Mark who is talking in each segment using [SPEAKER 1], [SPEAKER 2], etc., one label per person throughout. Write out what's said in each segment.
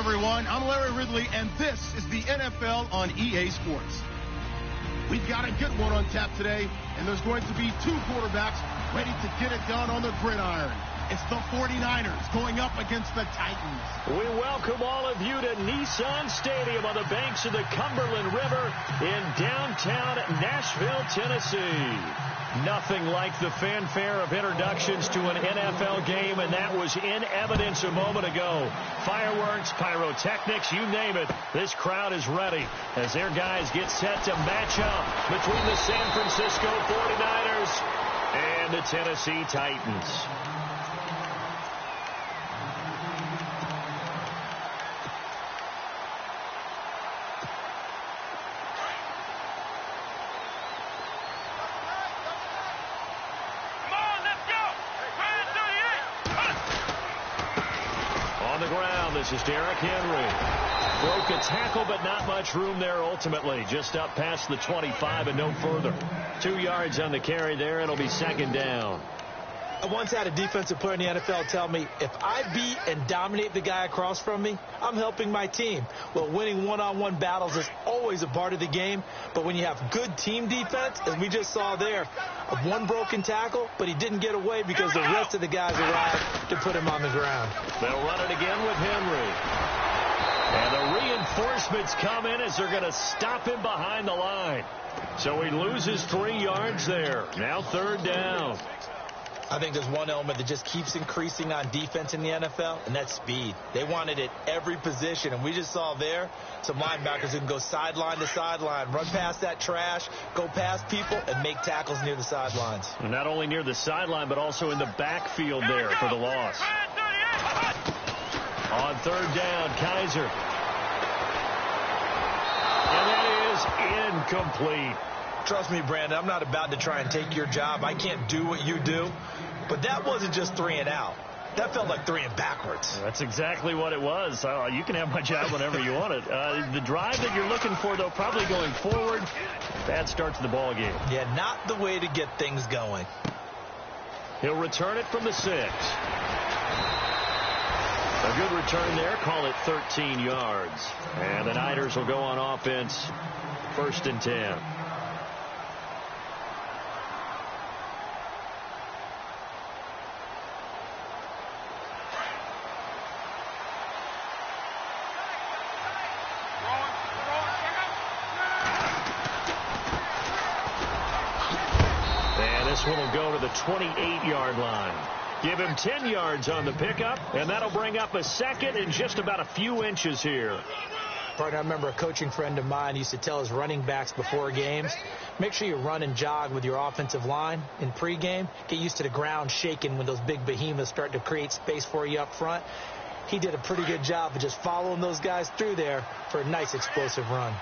[SPEAKER 1] everyone. I'm Larry Ridley, and this is the NFL on EA Sports. We've got a good one on tap today, and there's going to be two quarterbacks ready to get it done on the gridiron. It's the 49ers going up against the Titans.
[SPEAKER 2] We welcome all of you to Nissan Stadium on the banks of the Cumberland River in downtown Nashville, Tennessee. Nothing like the fanfare of introductions to an NFL game, and that was in evidence a moment ago. Fireworks, pyrotechnics, you name it. This crowd is ready as their guys get set to match up between the San Francisco 49ers and the Tennessee Titans. This is Derrick Henry. Broke a tackle, but not much room there ultimately. Just up past the 25 and no further. 2 yards on the carry there. It'll be second down.
[SPEAKER 3] I once had a defensive player in the NFL tell me, if I beat and dominate the guy across from me, I'm helping my team. Well, winning one-on-one battles is always a part of the game, but when you have good team defense, as we just saw there, one broken tackle, but he didn't get away because the rest of the guys arrived to put him on the ground.
[SPEAKER 2] They'll run it again with Henry. And the reinforcements come in as they're going to stop him behind the line. So he loses 3 yards there. Now third down.
[SPEAKER 3] I think there's one element that just keeps increasing on defense in the NFL, and that's speed. They want it at every position, and we just saw there some linebackers who can go sideline to sideline, run past that trash, go past people, and make tackles near the sidelines.
[SPEAKER 2] And not only near the sideline, but also in the backfield there for the loss. On third down, Kaiser. And that is incomplete.
[SPEAKER 3] Trust me, Brandon, I'm not about to try and take your job. I can't do what you do. But that wasn't just 3 and out. That felt like 3 and backwards.
[SPEAKER 2] That's exactly what it was. You can have my job whenever you want it. The drive that you're looking for, though, probably going forward. Bad start to the ball game.
[SPEAKER 3] Yeah, not the way to get things going.
[SPEAKER 2] He'll return it from the 6. A good return there. Call it 13 yards. And the Niners will go on offense. 1st and 10. This one will go to the 28-yard line. Give him 10 yards on the pickup, and that'll bring up a second in just about a few inches here.
[SPEAKER 3] Partner, I remember a coaching friend of mine used to tell his running backs before games, make sure you run and jog with your offensive line in pregame. Get used to the ground shaking when those big behemoths start to create space for you up front. He did a pretty good job of just following those guys through there for a nice explosive run.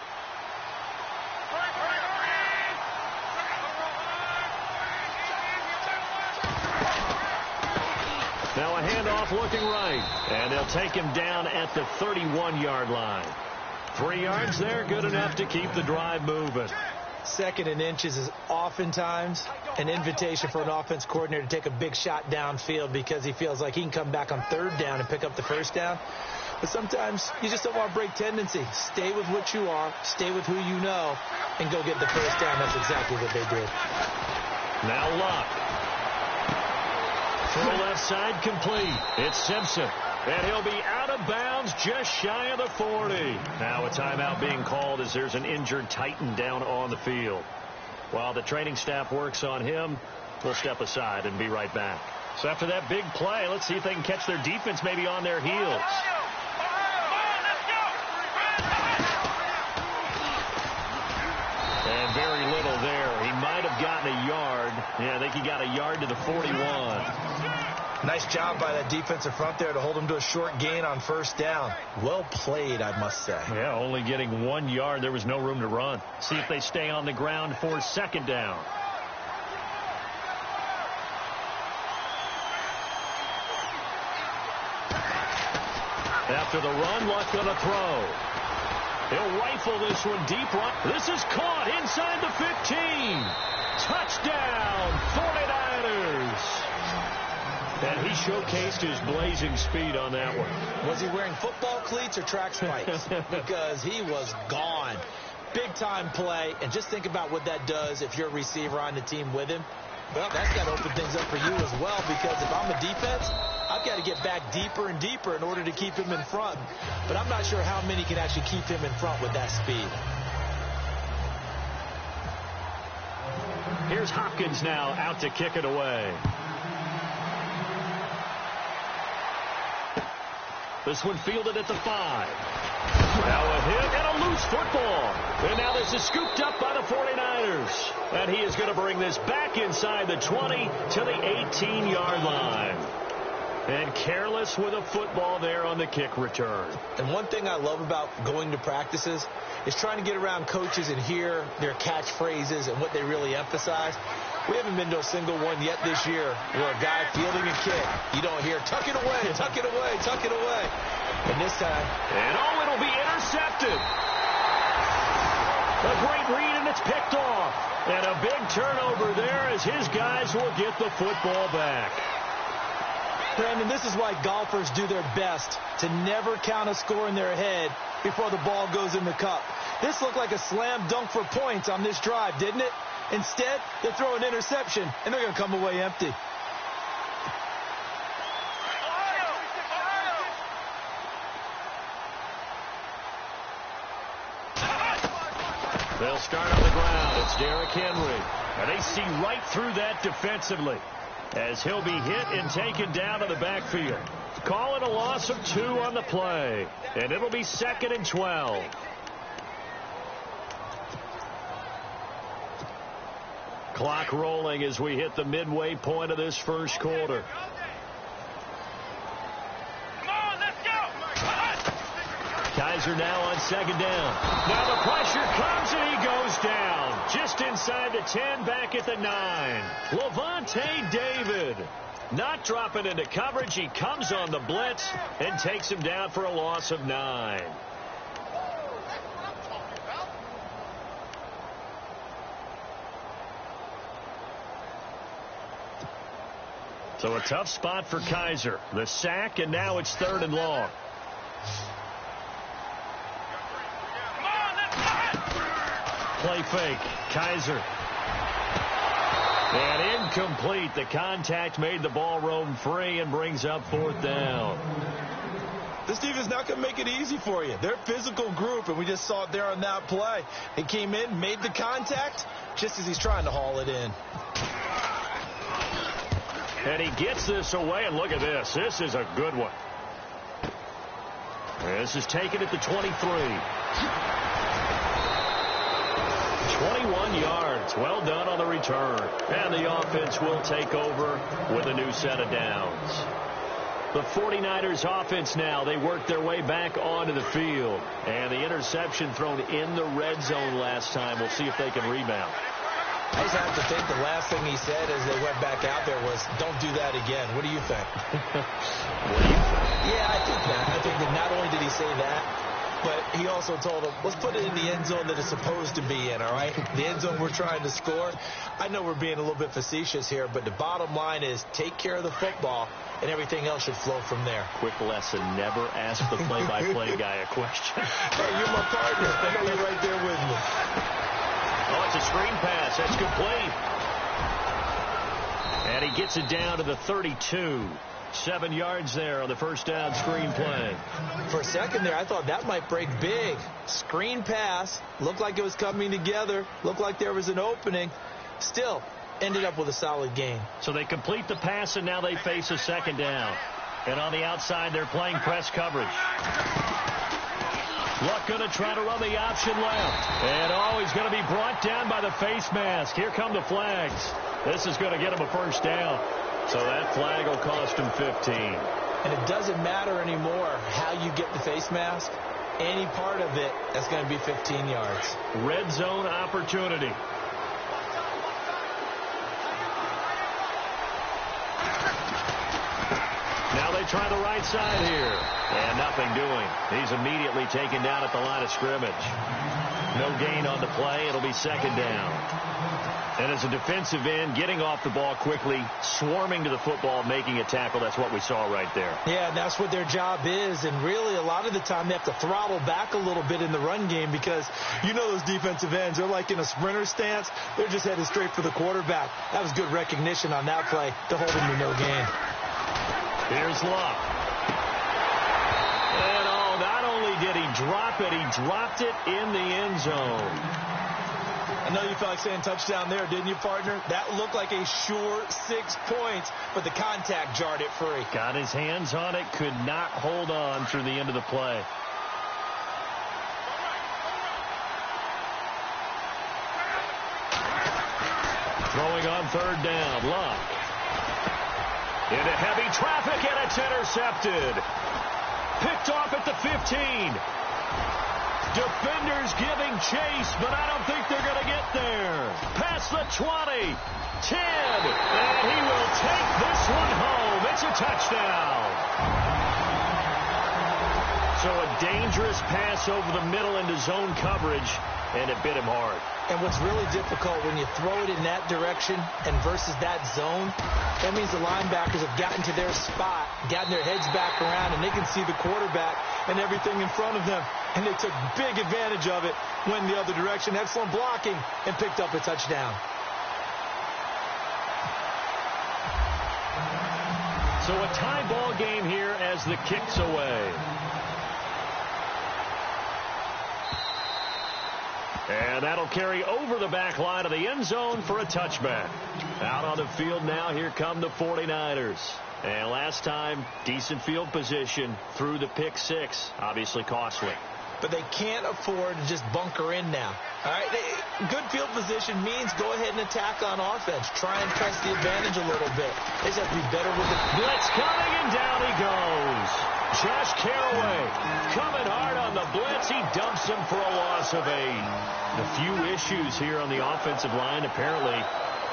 [SPEAKER 2] Now a handoff looking right, and they'll take him down at the 31-yard line. 3 yards there, good enough to keep the drive moving.
[SPEAKER 3] 2nd and inches is oftentimes an invitation for an offense coordinator to take a big shot downfield because he feels like he can come back on 3rd down and pick up the 1st down. But sometimes you just don't want to break tendency. Stay with what you are, stay with who you know, and go get the 1st down. That's exactly what they did.
[SPEAKER 2] Now Luck. Throw left side complete. It's Simpson. And he'll be out of bounds just shy of the 40. Now a timeout being called as there's an injured Titan down on the field. While the training staff works on him, we'll step aside and be right back. So after that big play, let's see if they can catch their defense maybe on their heels. And very little there. He might have gotten a yard. Yeah, I think he got a yard to the 41.
[SPEAKER 3] Nice job by that defensive front there to hold him to a short gain on 1st down. Well played, I must say.
[SPEAKER 2] Yeah, only getting 1 yard. There was no room to run. See if they stay on the ground for 2nd down. After the run, Luck on a throw. He'll rifle this one deep right. This is caught inside the 15. Touchdown, 49ers. And he showcased his blazing speed on that one.
[SPEAKER 3] Was he wearing football cleats or track spikes? Because he was gone. Big-time play, and just think about what that does if you're a receiver on the team with him. Well, that's got to open things up for you as well, because if I'm a defense, I've got to get back deeper and deeper in order to keep him in front. But I'm not sure how many can actually keep him in front with that speed.
[SPEAKER 2] Here's Hopkins now out to kick it away. This one fielded at the 5. Now a hit and a loose football. And now this is scooped up by the 49ers. And he is going to bring this back inside the 20 to the 18-yard line. And careless with a football there on the kick return.
[SPEAKER 3] And one thing I love about going to practices is trying to get around coaches and hear their catchphrases and what they really emphasize. We haven't been to a single one yet this year where a guy fielding a kick, you don't hear, tuck it away, tuck it away, tuck it away. And this time...
[SPEAKER 2] And oh, it'll be intercepted. A great read, and it's picked off. And a big turnover there as his guys will get the football back.
[SPEAKER 3] Brandon, this is why golfers do their best to never count a score in their head before the ball goes in the cup. This looked like a slam dunk for points on this drive, didn't it? Instead, they throw an interception, and they're going to come away empty.
[SPEAKER 2] They'll start on the ground. It's Derrick Henry. And they see right through that defensively as he'll be hit and taken down to the backfield. Call it a loss of 2 on the play. And it'll be 2nd and 12. Clock rolling as we hit the midway point of this first quarter. Kaiser now on 2nd down. Now the pressure comes and he goes down. Just inside the 10, back at the 9. Levante David not dropping into coverage. He comes on the blitz and takes him down for a loss of 9. So a tough spot for Kaiser. The sack, and now it's 3rd and long. Play fake. Kaiser. And incomplete. The contact made the ball roam free and brings up 4th down.
[SPEAKER 3] This team is not going to make it easy for you. They're a physical group, and we just saw it there on that play. He came in, made the contact, just as he's trying to haul it in.
[SPEAKER 2] And he gets this away, and look at this. This is a good one. This is taken at the 23. 21 yards. Well done on the return. And the offense will take over with a new set of downs. The 49ers offense now, they work their way back onto the field. And the interception thrown in the red zone last time. We'll see if they can rebound.
[SPEAKER 3] I just have to think the last thing he said as they went back out there was, don't do that again. What do you think?
[SPEAKER 2] What do you think?
[SPEAKER 3] Yeah, I think that. I think that not only did he say that, but he also told him, let's put it in the end zone that it's supposed to be in, all right? The end zone we're trying to score. I know we're being a little bit facetious here, but the bottom line is take care of the football, and everything else should flow from there.
[SPEAKER 2] Quick lesson, never ask the play-by-play guy a question.
[SPEAKER 3] Hey, you're my partner. I know you're right there with me.
[SPEAKER 2] Oh, it's a screen pass. That's complete. And he gets it down to the 32. 7 yards there on the first down screen play.
[SPEAKER 3] For a second there, I thought that might break big. Screen pass. Looked like it was coming together. Looked like there was an opening. Still, ended up with a solid game.
[SPEAKER 2] So they complete the pass, and now they face a 2nd down. And on the outside, they're playing press coverage. Luck going to try to run the option left. And oh, he's going to be brought down by the face mask. Here come the flags. This is going to get him a first down. So that flag will cost him 15.
[SPEAKER 3] And it doesn't matter anymore how you get the face mask. Any part of it, that's going to be 15 yards.
[SPEAKER 2] Red zone opportunity. Now they try the right side here. And nothing doing. He's immediately taken down at the line of scrimmage. No gain on the play. It'll be second down. And as a defensive end, getting off the ball quickly, swarming to the football, making a tackle, that's what we saw right there.
[SPEAKER 3] Yeah, and that's what their job is. And really, a lot of the time, they have to throttle back a little bit in the run game because you know those defensive ends, they're like in a sprinter stance. They're just headed straight for the quarterback. That was good recognition on that play to hold him to no gain.
[SPEAKER 2] Here's Luck. And not only did he drop it, he dropped it in the end zone.
[SPEAKER 3] I know you felt like saying touchdown there, didn't you, partner? That looked like a sure 6 points, but the contact jarred it free.
[SPEAKER 2] Got his hands on it, could not hold on through the end of the play. Throwing on third down, Luck. Into heavy traffic, and it's intercepted. Picked off at the 15. Defenders giving chase, but I don't think they're going to get there. Past the 20, 10, and he will take this one home. It's a touchdown. So a dangerous pass over the middle into zone coverage, and it bit him hard.
[SPEAKER 3] And what's really difficult when you throw it in that direction and versus that zone, that means the linebackers have gotten to their spot, gotten their heads back around, and they can see the quarterback and everything in front of them. And they took big advantage of it, went the other direction, excellent blocking, and picked up a touchdown.
[SPEAKER 2] So a tie ball game here as the kick's away. And that'll carry over the back line of the end zone for a touchback. Out on the field now, here come the 49ers. And last time, decent field position through the pick six. Obviously costly.
[SPEAKER 3] But they can't afford to just bunker in now. All right, good field position means go ahead and attack on offense. Try and press the advantage a little bit. They just have to be better with it.
[SPEAKER 2] Blitz coming, and down he goes. Josh Carraway coming hard on the blitz. He dumps him for a loss of 8. A few issues here on the offensive line. Apparently,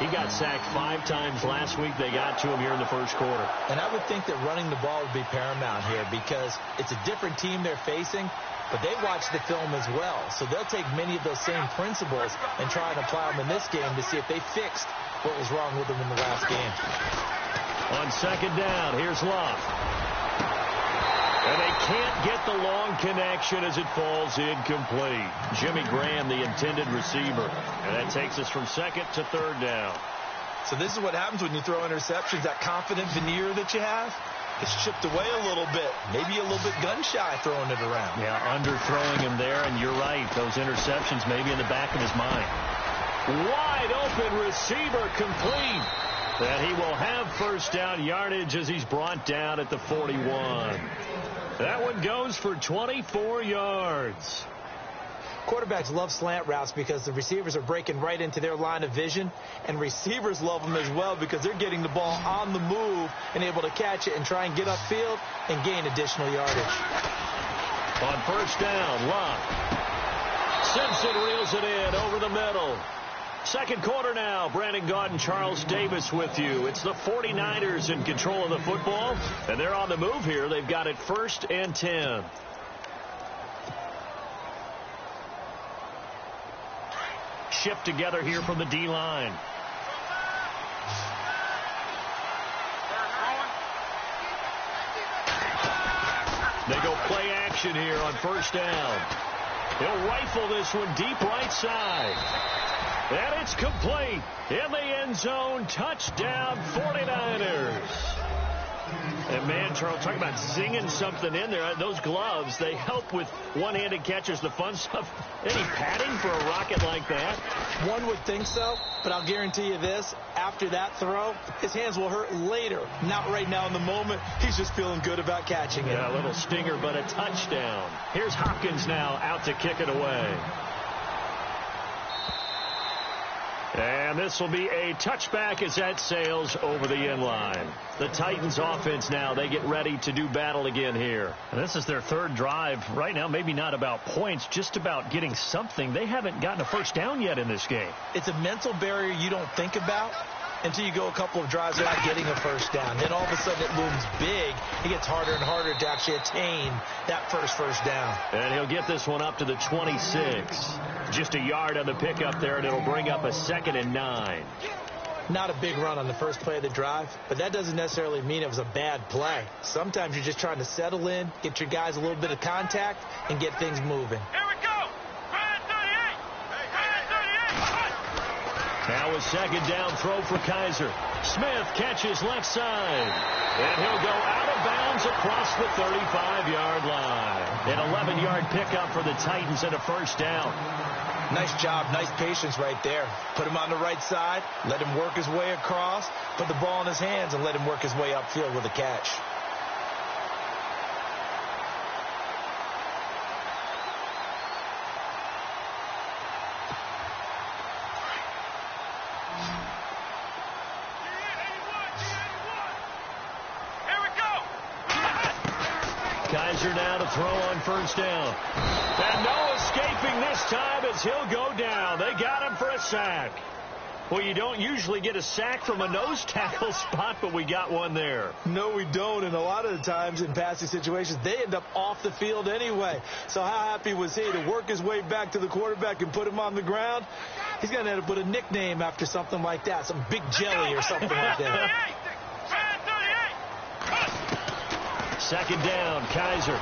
[SPEAKER 2] he got sacked 5 times last week. They got to him here in the first quarter.
[SPEAKER 3] And I would think that running the ball would be paramount here because it's a different team they're facing, but they watch the film as well. So they'll take many of those same principles and try and apply them in this game to see if they fixed what was wrong with them in the last game.
[SPEAKER 2] On second down, here's Luck. And they can't get the long connection as it falls incomplete. Jimmy Graham, the intended receiver. And that takes us from second to third down.
[SPEAKER 3] So this is what happens when you throw interceptions. That confident veneer that you have, it's chipped away a little bit. Maybe a little bit gun-shy throwing it around.
[SPEAKER 2] Yeah, underthrowing him there, and you're right. Those interceptions maybe in the back of his mind. Wide open receiver complete. And he will have first down yardage as he's brought down at the 41. That one goes for 24 yards.
[SPEAKER 3] Quarterbacks love slant routes because the receivers are breaking right into their line of vision, and receivers love them as well because they're getting the ball on the move and able to catch it and try and get upfield and gain additional yardage.
[SPEAKER 2] On first down, Luck. Simpson reels it in over the middle. Second quarter now. Brandon Gaudin and Charles Davis with you. It's the 49ers in control of the football, and they're on the move here. They've got it 1st and 10. Shift together here from the D-line. They go play action here on first down. He'll rifle this one deep right side. And it's complete in the end zone. Touchdown, 49ers. And, man, Charles, talking about zinging something in there. Those gloves, they help with one-handed catches, the fun stuff. Any padding for a rocket like that?
[SPEAKER 3] One would think so, but I'll guarantee you this. After that throw, his hands will hurt later. Not right now in the moment. He's just feeling good about catching it.
[SPEAKER 2] Yeah, a little stinger, but a touchdown. Here's Hopkins now out to kick it away. And this will be a touchback as that sails over the end line. The Titans offense now, they get ready to do battle again here. And this is their third drive. Right now, maybe not about points, just about getting something. They haven't gotten a first down yet in this game.
[SPEAKER 3] It's a mental barrier you don't think about, until you go a couple of drives without getting a first down. Then all of a sudden it looms big. It gets harder and harder to actually attain that first down.
[SPEAKER 2] And he'll get this one up to the 26. Just a yard on the pickup there, and it'll bring up a 2nd and 9.
[SPEAKER 3] Not a big run on the first play of the drive, but that doesn't necessarily mean it was a bad play. Sometimes you're just trying to settle in, get your guys a little bit of contact, and get things moving.
[SPEAKER 4] Here we go! Brad 38! Brad 38!
[SPEAKER 2] Now a 2nd down throw for Kaiser. Smith catches left side. And he'll go out of bounds across the 35-yard line. An 11-yard pickup for the Titans and a first down.
[SPEAKER 3] Nice job, nice patience right there. Put him on the right side, let him work his way across, put the ball in his hands, and let him work his way upfield with a catch.
[SPEAKER 2] Kaiser now to throw on first down. And no escaping this time as he'll go down. They got him for a sack. Well, you don't usually get a sack from a nose tackle spot, but we got one there.
[SPEAKER 3] No, we don't, and a lot of the times in passing situations, they end up off the field anyway. So how happy was he to work his way back to the quarterback and put him on the ground? He's going to end up with a nickname after something like that, some Big Jelly or something like that.
[SPEAKER 2] 2nd down, Kaiser.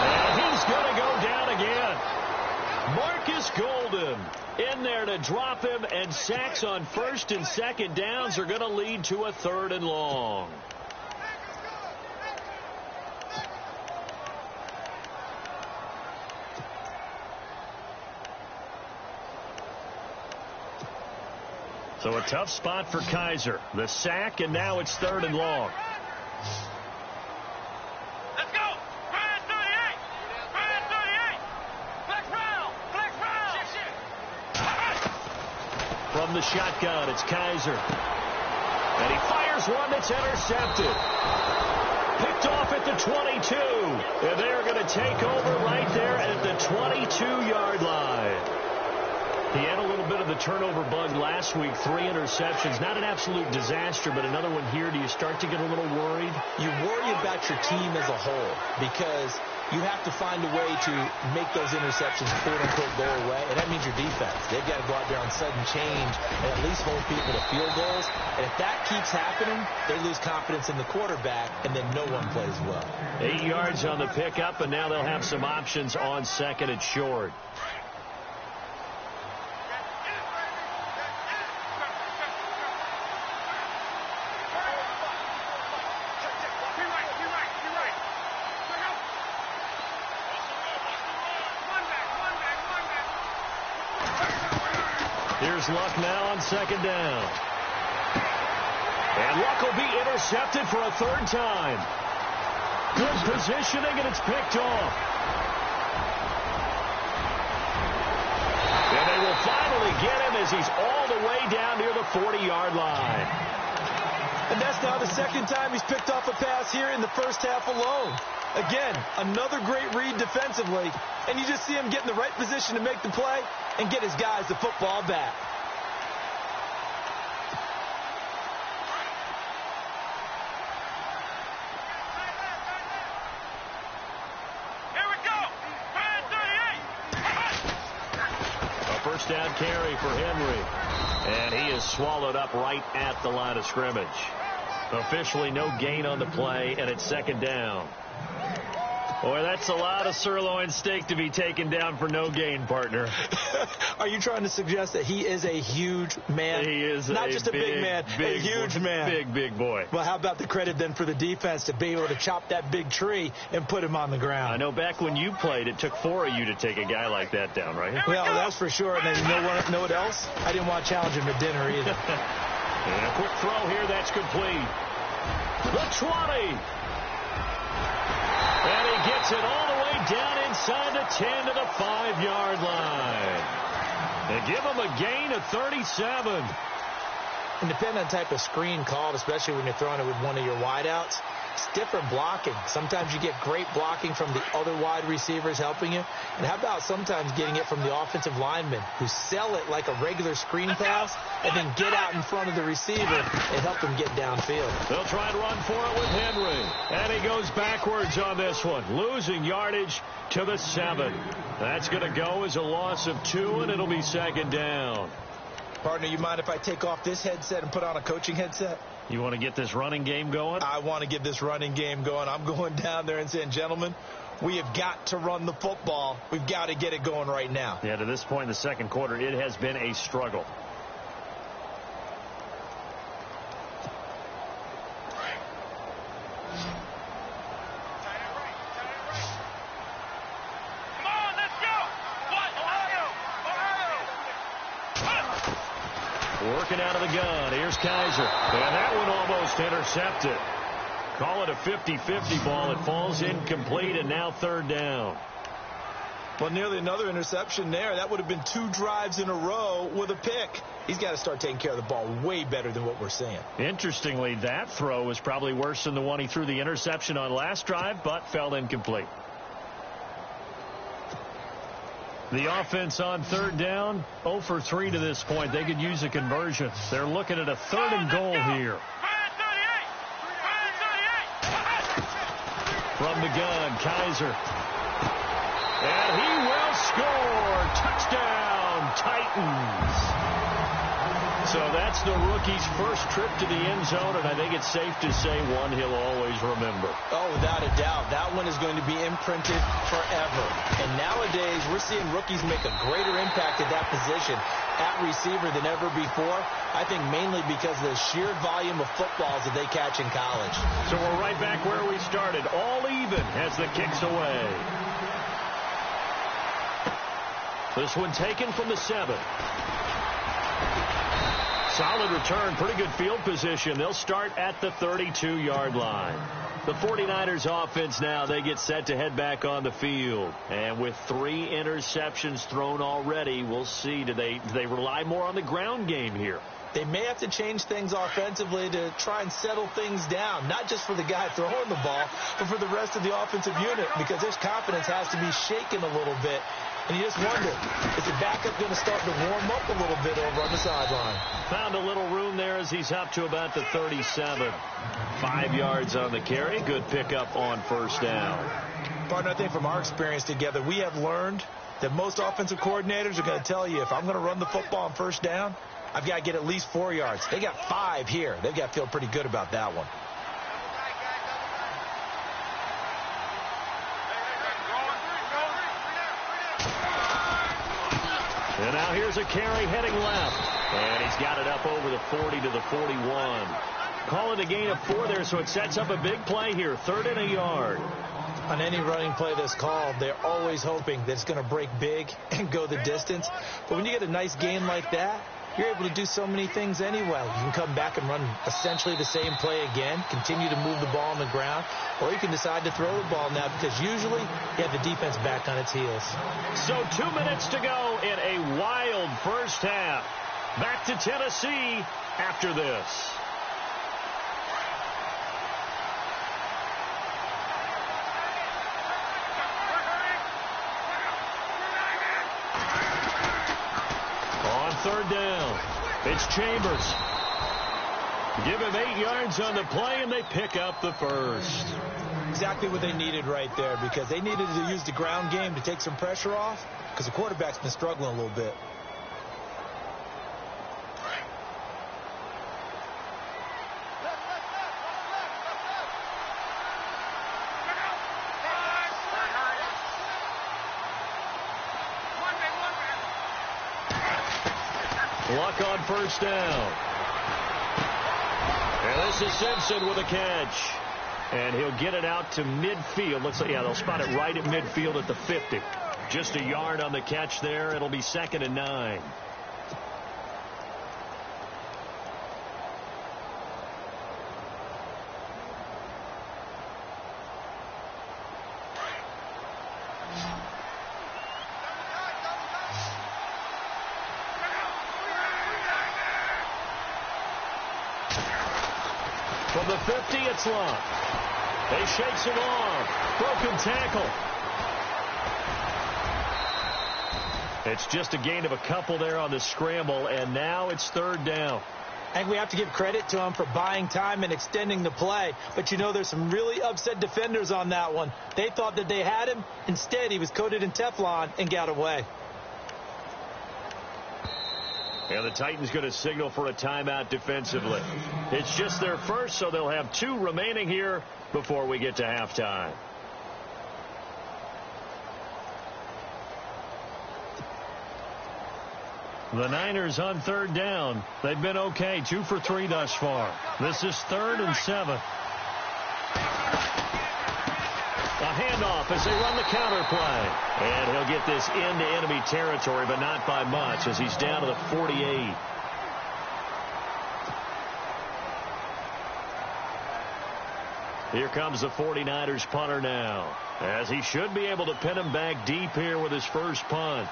[SPEAKER 2] And he's going to go down again. Marcus Golden in there to drop him, and sacks on 1st and 2nd downs are going to lead to a 3rd and long. So a tough spot for Kaiser. The sack, and now it's 3rd and long.
[SPEAKER 4] Let's go! Brad 38! Brad 38! Flex round! Flex round!
[SPEAKER 2] From the shotgun, it's Kaiser. And he fires one that's intercepted. Picked off at the 22. And they're going to take over right there at the 22-yard line. He had a little bit of the turnover bug last week, 3 interceptions. Not an absolute disaster, but another one here. Do you start to get a little worried?
[SPEAKER 3] You worry about your team as a whole because you have to find a way to make those interceptions, quote-unquote, go away, and that means your defense. They've got to go out there on sudden change and at least hold people to field goals. And if that keeps happening, they lose confidence in the quarterback, and then no one plays well.
[SPEAKER 2] 8 yards on the pickup, and now they'll have some options on 2nd and short. Here's Luck now on 2nd down. And Luck will be intercepted for a 3rd time. Good positioning, and it's picked off. And they will finally get him as he's all the way down near the 40-yard line.
[SPEAKER 3] And that's now the 2nd time he's picked off a pass here in the first half alone. Again, another great read defensively, and you just see him get in the right position to make the play and get his guys the football back.
[SPEAKER 4] Here we go! Brad 38!
[SPEAKER 2] A first down carry for Henry. And he is swallowed up right at the line of scrimmage. Officially no gain on the play, and it's 2nd down. Boy, that's a lot of sirloin steak to be taken down for no gain, partner.
[SPEAKER 3] Are you trying to suggest that he is a huge man?
[SPEAKER 2] He is
[SPEAKER 3] not just a big man, a huge man.
[SPEAKER 2] Big boy.
[SPEAKER 3] Well, how about the credit then for the defense to be able to chop that big tree and put him on the ground?
[SPEAKER 2] I know back when you played, it took 4 of you to take a guy like that down, right?
[SPEAKER 3] Well, that's for sure. And then you know what else? I didn't want to challenge him at dinner either.
[SPEAKER 2] And a quick throw here, that's complete. The 20. And he gets it all the way down inside the 10 to the 5-yard line. They give him a gain of 37.
[SPEAKER 3] And depending on the type of screen called, especially when you're throwing it with one of your wideouts, It's different blocking. Sometimes you get great blocking from the other wide receivers helping you. And how about sometimes getting it from the offensive linemen who sell it like a regular screen pass and then get out in front of the receiver and help them get downfield.
[SPEAKER 2] They'll try and run for it with Henry. And he goes backwards on this one, losing yardage to the 7. That's going to go as a loss of 2, and it'll be second down.
[SPEAKER 3] Partner, you mind if I take off this headset and put on a coaching headset?
[SPEAKER 2] You want to get this running game going?
[SPEAKER 3] I want to get this running game going. I'm going down there and saying, gentlemen, we have got to run the football. We've got to get it going right now.
[SPEAKER 2] Yeah, to this point in the second quarter, it has been a struggle. Working out of the gun. Here's Kaiser. And that one almost intercepted. Call it a 50-50 ball. It falls incomplete, and now third down.
[SPEAKER 3] Well, nearly another interception there. That would have been 2 drives in a row with a pick. He's got to start taking care of the ball way better than what we're seeing.
[SPEAKER 2] Interestingly, that throw was probably worse than the one he threw the interception on last drive, but fell incomplete. The offense on third down, 0 for 3 to this point. They could use a conversion. They're looking at a 3rd and goal here. From the gun, Kaiser. And he will score. Touchdown, Titans. So that's the rookie's first trip to the end zone, and I think it's safe to say one he'll always remember.
[SPEAKER 3] Oh, without a doubt. That one is going to be imprinted forever. And nowadays, we're seeing rookies make a greater impact at that position at receiver than ever before. I think mainly because of the sheer volume of footballs that they catch in college.
[SPEAKER 2] So we're right back where we started. All even as the kick's away. This one taken from the 7. Solid return, pretty good field position. They'll start at the 32-yard line. The 49ers offense now, they get set to head back on the field. And with 3 interceptions thrown already, we'll see. Do they rely more on the ground game here?
[SPEAKER 3] They may have to change things offensively to try and settle things down, not just for the guy throwing the ball, but for the rest of the offensive unit, because their confidence has to be shaken a little bit. And you just wonder, is the backup going to start to warm up a little bit over on the sideline?
[SPEAKER 2] Found a little room there as he's up to about the 37. 5 yards on the carry. Good pickup on first down.
[SPEAKER 3] Partner, I think from our experience together, we have learned that most offensive coordinators are going to tell you, if I'm going to run the football on first down, I've got to get at least 4 yards. They got 5 here. They've got to feel pretty good about that one.
[SPEAKER 2] And now here's a carry heading left. And he's got it up over the 40 to the 41. Call it a gain of 4 there, so it sets up a big play here. 3rd and a yard.
[SPEAKER 3] On any running play that's called, they're always hoping that it's going to break big and go the distance. But when you get a nice gain like that, you're able to do so many things anyway. You can come back and run essentially the same play again, continue to move the ball on the ground, or you can decide to throw the ball now because usually you have the defense back on its heels.
[SPEAKER 2] So 2 minutes to go in a wild first half. Back to Tennessee after this. On 3rd down, it's Chambers. Give him 8 yards on the play, and they pick up the first.
[SPEAKER 3] Exactly what they needed right there, because they needed to use the ground game to take some pressure off, because the quarterback's been struggling a little bit.
[SPEAKER 2] Luck on first down. And this is Simpson with a catch. And he'll get it out to midfield. Looks like, yeah, they'll spot it right at midfield at the 50. Just a yard on the catch there. It'll be 2nd and 9. From the 50, it's Love. He shakes him off. Broken tackle. It's just a gain of a couple there on the scramble, and now it's third down.
[SPEAKER 3] I think we have to give credit to him for buying time and extending the play. But, you know, there's some really upset defenders on that one. They thought that they had him. Instead, he was coated in Teflon and got away.
[SPEAKER 2] And the Titans going to signal for a timeout defensively. It's just their first, so they'll have 2 remaining here before we get to halftime. The Niners on third down. They've been okay, 2 for 3 thus far. This is 3rd and 7. A handoff as they run the counter play. And he'll get this into enemy territory, but not by much as he's down to the 48. Here comes the 49ers punter now, as he should be able to pin him back deep here with his first punt.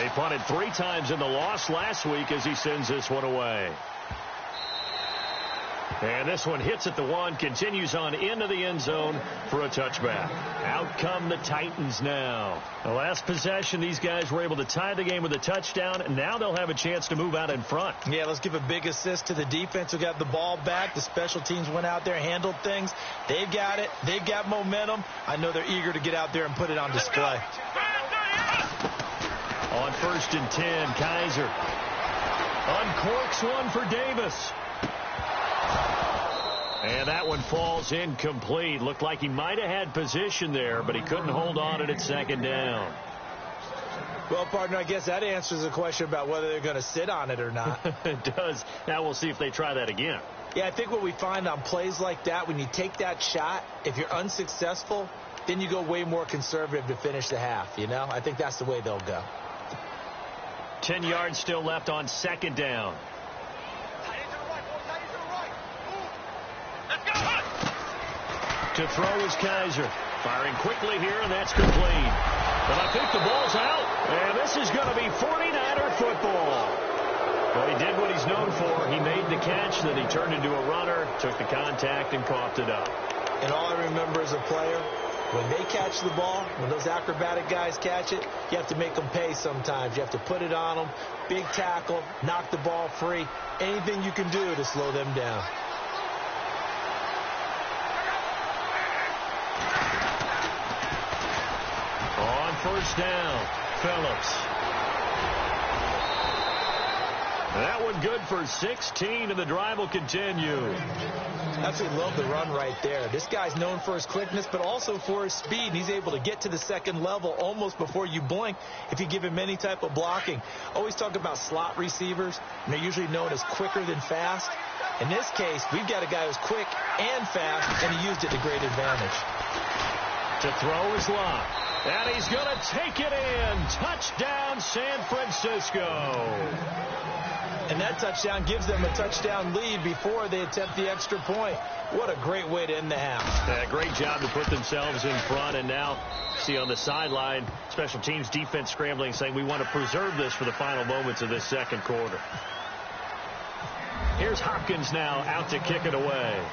[SPEAKER 2] He punted 3 times in the loss last week as he sends this one away. And this one hits at the 1, continues on into the end zone for a touchback. Out come the Titans now. The last possession, these guys were able to tie the game with a touchdown, and now they'll have a chance to move out in front.
[SPEAKER 3] Yeah, let's give a big assist to the defense who got the ball back. The special teams went out there, handled things. They've got it. They've got momentum. I know they're eager to get out there and put it on display.
[SPEAKER 2] On 1st and 10, Kaiser uncorks one for Davis. And that one falls incomplete. Looked like he might have had position there, but he couldn't hold on it at 2nd down.
[SPEAKER 3] Well, partner, I guess that answers the question about whether they're going to sit on it or not.
[SPEAKER 2] It does. Now we'll see if they try that again.
[SPEAKER 3] Yeah, I think what we find on plays like that, when you take that shot, if you're unsuccessful, then you go way more conservative to finish the half, you know? I think that's the way they'll go.
[SPEAKER 2] 10 yards still left on 2nd down. To throw is Kaiser. Firing quickly here, and that's complete. But I think the ball's out, and this is going to be 49er football. Well, he did what he's known for. He made the catch, then he turned into a runner, took the contact, and coughed it up.
[SPEAKER 3] And all I remember as a player, when they catch the ball, when those acrobatic guys catch it, you have to make them pay sometimes. You have to put it on them, big tackle, knock the ball free, anything you can do to slow them down.
[SPEAKER 2] On 1st down, Phillips. That one good for 16, and the drive will continue.
[SPEAKER 3] Absolutely love the run right there. This guy's known for his quickness, but also for his speed. And he's able to get to the 2nd level almost before you blink if you give him any type of blocking. Always talk about slot receivers, and they're usually known as quicker than fast. In this case, we've got a guy who's quick and fast, and he used it to great advantage.
[SPEAKER 2] To throw is Locke. And he's going to take it in. Touchdown, San Francisco.
[SPEAKER 3] And that touchdown gives them a touchdown lead before they attempt the extra point. What a great way to end the half.
[SPEAKER 2] Yeah, great job to put themselves in front. And now, see on the sideline, special teams defense scrambling, saying we want to preserve this for the final moments of this 2nd quarter. Here's Hopkins now out to kick it away.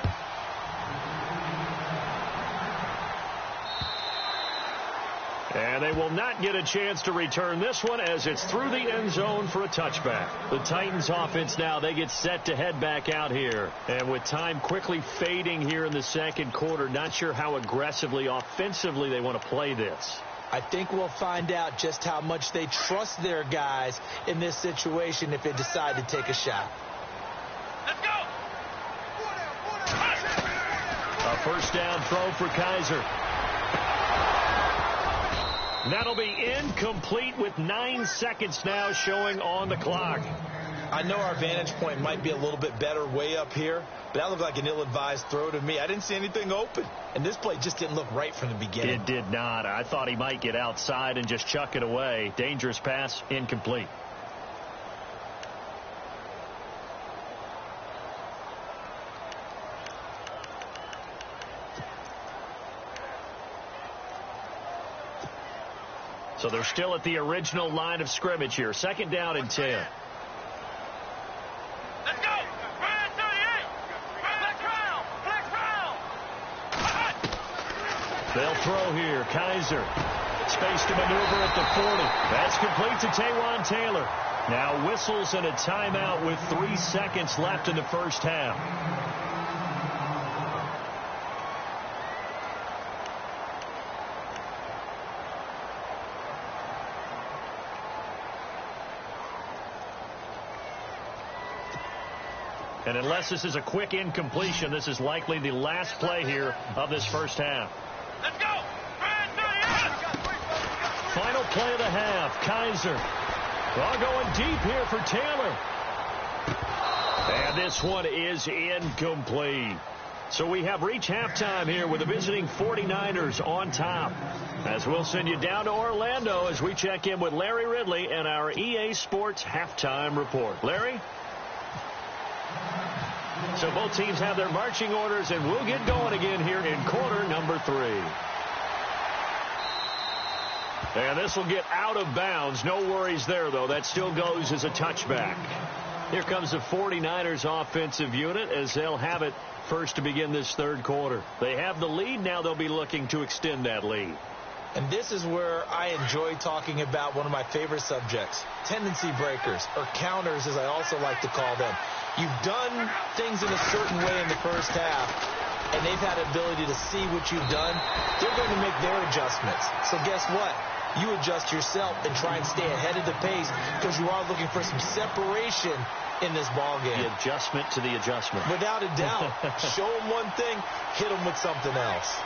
[SPEAKER 2] And they will not get a chance to return this one as it's through the end zone for a touchback. The Titans offense now, they get set to head back out here. And with time quickly fading here in the 2nd quarter, not sure how aggressively, offensively they want to play this.
[SPEAKER 3] I think we'll find out just how much they trust their guys in this situation if they decide to take a shot.
[SPEAKER 4] Let's go.
[SPEAKER 2] A 1st down throw for Kaiser. That'll be incomplete with 9 seconds now showing on the clock.
[SPEAKER 3] I know our vantage point might be a little bit better way up here, but that looked like an ill-advised throw to me. I didn't see anything open, and this play just didn't look right from the beginning.
[SPEAKER 2] It did not. I thought he might get outside and just chuck it away. Dangerous pass, incomplete. So they're still at the original line of scrimmage here. 2nd down and 10.
[SPEAKER 4] Let's go. Run 38. Flex round.
[SPEAKER 2] They'll throw here. Kaiser. Space to maneuver at the 40. That's complete to Taywan Taylor. Now whistles and a timeout with 3 seconds left in the first half. And unless this is a quick incompletion, this is likely the last play here of this first half.
[SPEAKER 4] Let's go. Run 38.
[SPEAKER 2] Final play of the half. Kaiser. All going deep here for Taylor. And this one is incomplete. So we have reached halftime here with the visiting 49ers on top. As we'll send you down to Orlando as we check in with Larry Ridley and our EA Sports halftime report. Larry? So both teams have their marching orders, and we'll get going again here in quarter number 3. And this will get out of bounds. No worries there, though. That still goes as a touchback. Here comes the 49ers offensive unit as they'll have it first to begin this third quarter. They have the lead. Now they'll be looking to extend that lead.
[SPEAKER 3] And this is where I enjoy talking about one of my favorite subjects, tendency breakers, or counters as I also like to call them. You've done things in a certain way in the first half, and they've had the ability to see what you've done. They're going to make their adjustments. So guess what? You adjust yourself and try and stay ahead of the pace because you are looking for some separation in this ball game.
[SPEAKER 2] The adjustment to the adjustment.
[SPEAKER 3] Without a doubt. Show them one thing, hit them with something else.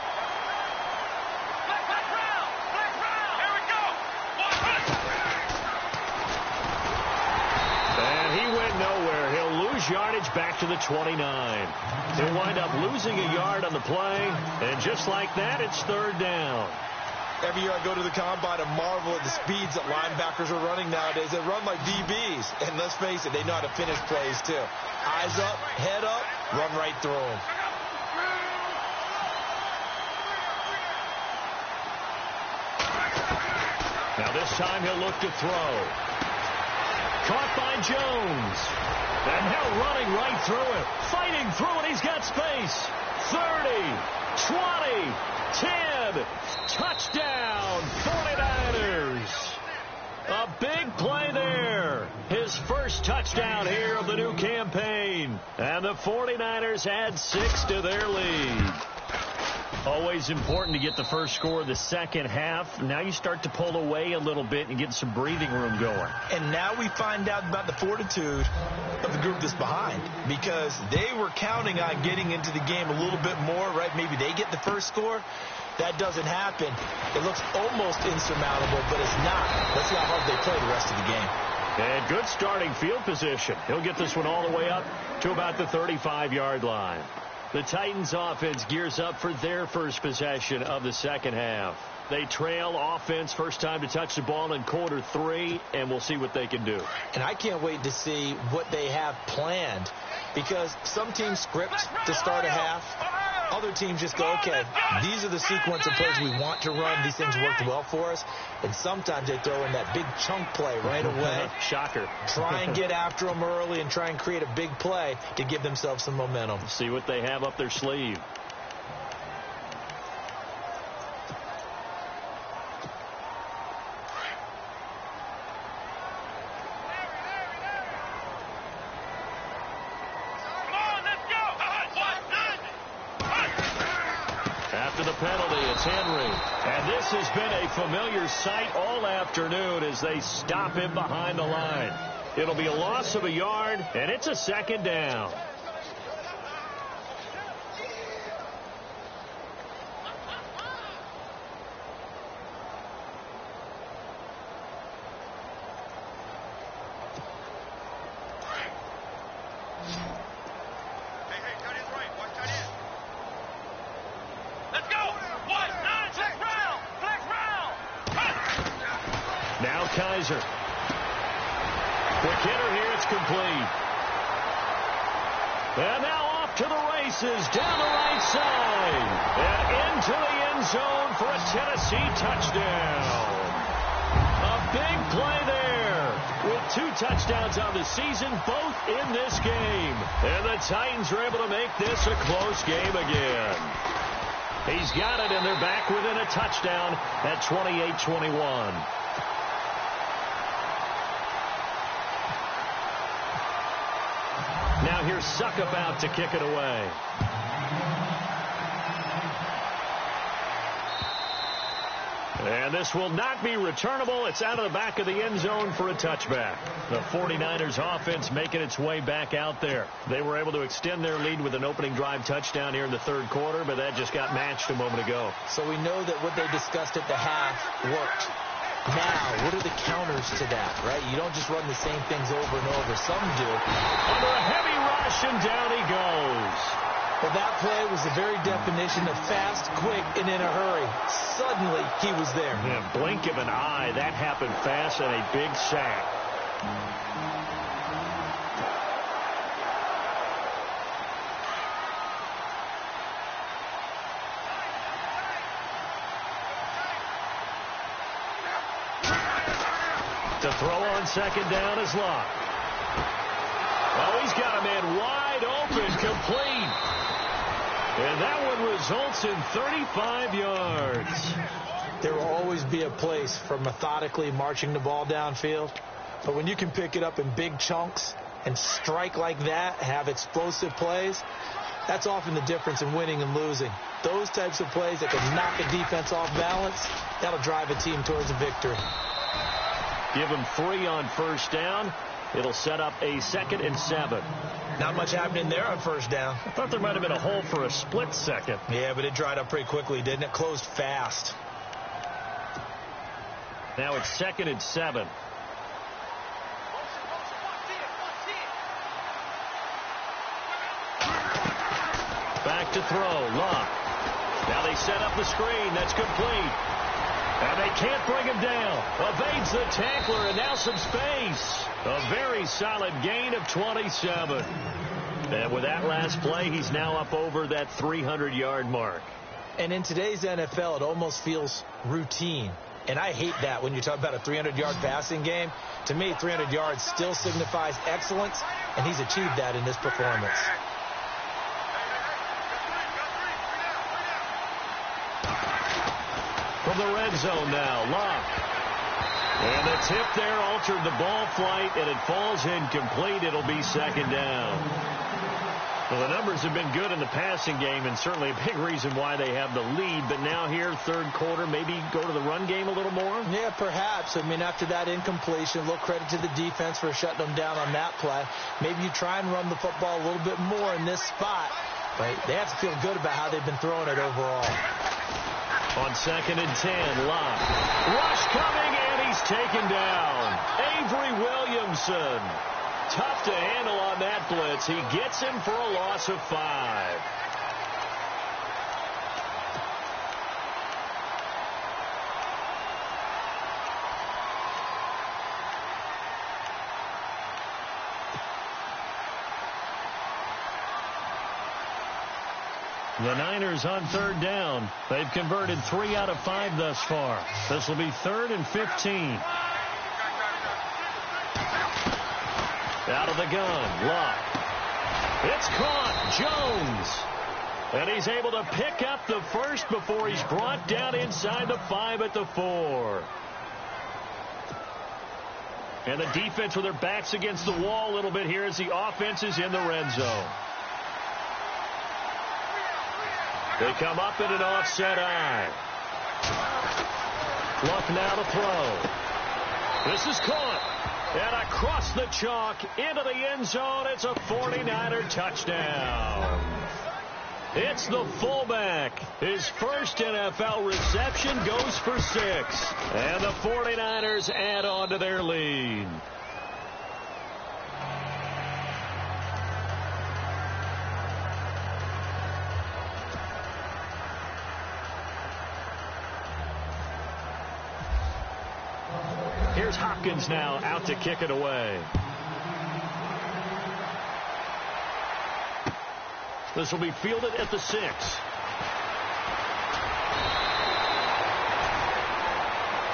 [SPEAKER 4] Here we go.
[SPEAKER 2] And he went nowhere. He'll lose yardage back to the 29. He'll wind up losing a yard on the play. And just like that, it's 3rd down.
[SPEAKER 3] Every year I go to the combine and marvel at the speeds that linebackers are running nowadays. They run like DBs. And let's face it, they know how to finish plays too. Eyes up, head up, run right through them.
[SPEAKER 2] Now this time he'll look to throw. Caught by Jones. And now running right through it. Fighting through it. He's got space. 30, 20, 10. Touchdown, 49ers. A big play there. His first touchdown here of the new campaign. And the 49ers add 6 to their lead. Always important to get the first score of the second half. Now you start to pull away a little bit and get some breathing room going.
[SPEAKER 3] And now we find out about the fortitude of the group that's behind, because they were counting on getting into the game a little bit more, right? Maybe they get the first score. That doesn't happen. It looks almost insurmountable, but it's not. Let's see how hard they play the rest of the game.
[SPEAKER 2] And good starting field position. He'll get this one all the way up to about the 35-yard line. The Titans offense gears up for their first possession of the second half. They trail offense first time to touch the ball in quarter 3, and we'll see what they can do.
[SPEAKER 3] And I can't wait to see what they have planned, because some teams script to start a half. Other teams just go, okay, these are the sequence of plays we want to run. These things worked well for us. And sometimes they throw in that big chunk play right away.
[SPEAKER 2] Shocker.
[SPEAKER 3] Try and get after them early and try and create a big play to give themselves some momentum.
[SPEAKER 2] See what they have up their sleeve. After the penalty, it's Henry. And this has been a familiar sight all afternoon as they stop him behind the line. It'll be a loss of a yard, and it's a 2nd down. Now Kaiser. Quick hitter here. It's complete. And now off to the races down the right side. And into the end zone for a Tennessee touchdown. big play there. With 2 touchdowns on the season, both in this game. And the Titans are able to make this a close game again. He's got it, and they're back within a touchdown at 28-21. Now here's Suckup out to kick it away. And this will not be returnable. It's out of the back of the end zone for a touchback. The 49ers offense making its way back out there. They were able to extend their lead with an opening drive touchdown here in the third quarter, but that just got matched a moment ago.
[SPEAKER 3] So we know that what they discussed at the half worked. Now, what are the counters to that, right? You don't just run the same things over and over. Some do.
[SPEAKER 2] Under a heavy rush, and down he goes.
[SPEAKER 3] Well, that play was the very definition of fast, quick, and in a hurry. Suddenly, he was there.
[SPEAKER 2] Yeah, blink of an eye. That happened fast, and a big sack. To throw on second down is Locke. Oh, he's got a man wide open, complete. And that one results in 35 yards.
[SPEAKER 3] There will always be a place for methodically marching the ball downfield. But when you can pick it up in big chunks and strike like that, have explosive plays, that's often the difference in winning and losing. Those types of plays that can knock a defense off balance, that'll drive a team towards a victory.
[SPEAKER 2] Give him 3 on first down. It'll set up a 2nd and 7.
[SPEAKER 3] Not much happening there on first down.
[SPEAKER 2] I thought there might have been a hole for a split second.
[SPEAKER 3] Yeah, but it dried up pretty quickly, didn't it? Closed fast.
[SPEAKER 2] Now it's 2nd and 7. Back to throw. Locke. Now they set up the screen. That's complete. And they can't bring him down. Evades the tackler, and now some space. A very solid gain of 27. And with that last play, he's now up over that 300-yard mark.
[SPEAKER 3] And in today's NFL, it almost feels routine. And I hate that when you talk about a 300-yard passing game. To me, 300 yards still signifies excellence, and he's achieved that in this performance.
[SPEAKER 2] From the red zone now, Locke. And the tip there altered the ball flight, and it falls incomplete. It'll be 2nd down. Well, the numbers have been good in the passing game, and certainly a big reason why they have the lead. But now here, third quarter, maybe go to the run game a little more?
[SPEAKER 3] Yeah, perhaps. I mean, after that incompletion, a little credit to the defense for shutting them down on that play. Maybe you try and run the football a little bit more in this spot. But they have to feel good about how they've been throwing it overall.
[SPEAKER 2] On 2nd and 10, Locke. Rush coming, and he's taken down. Avery Williamson. Tough to handle on that blitz. He gets him for a loss of 5. The Niners on 3rd down. They've converted 3 out of 5 thus far. This will be 3rd and 15. Out of the gun, Locke. It's caught, Jones. And he's able to pick up the first before he's brought down inside the 5 at the 4. And the defense with their backs against the wall a little bit here as the offense is in the red zone. They come up in an offset eye. Luck now to throw. This is caught. And across the chalk into the end zone. It's a 49er touchdown. It's the fullback. His first NFL reception goes for 6. And the 49ers add on to their lead. Here's Hopkins now out to kick it away. This will be fielded at the 6.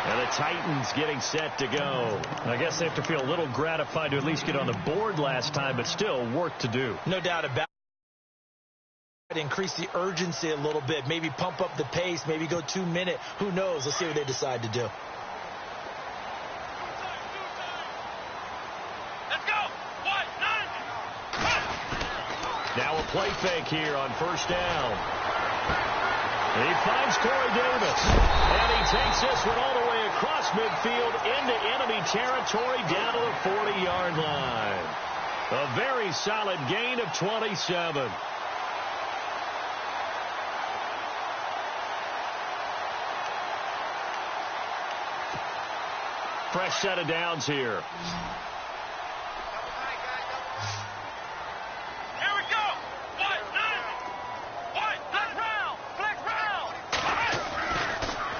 [SPEAKER 2] And And the Titans getting set to go.
[SPEAKER 5] I guess they have to feel a little gratified to at least get on the board last time, but still work to do.
[SPEAKER 3] No doubt about it. Increase the urgency a little bit. Maybe pump up the pace. Maybe go 2 minute. Who knows? Let's see what they decide to do.
[SPEAKER 4] Let's go.
[SPEAKER 2] Now a play fake here on first down. He finds Corey Davis, and he takes this one all the way across midfield into enemy territory down to the 40-yard line. A very solid gain of 27. Fresh set of downs here.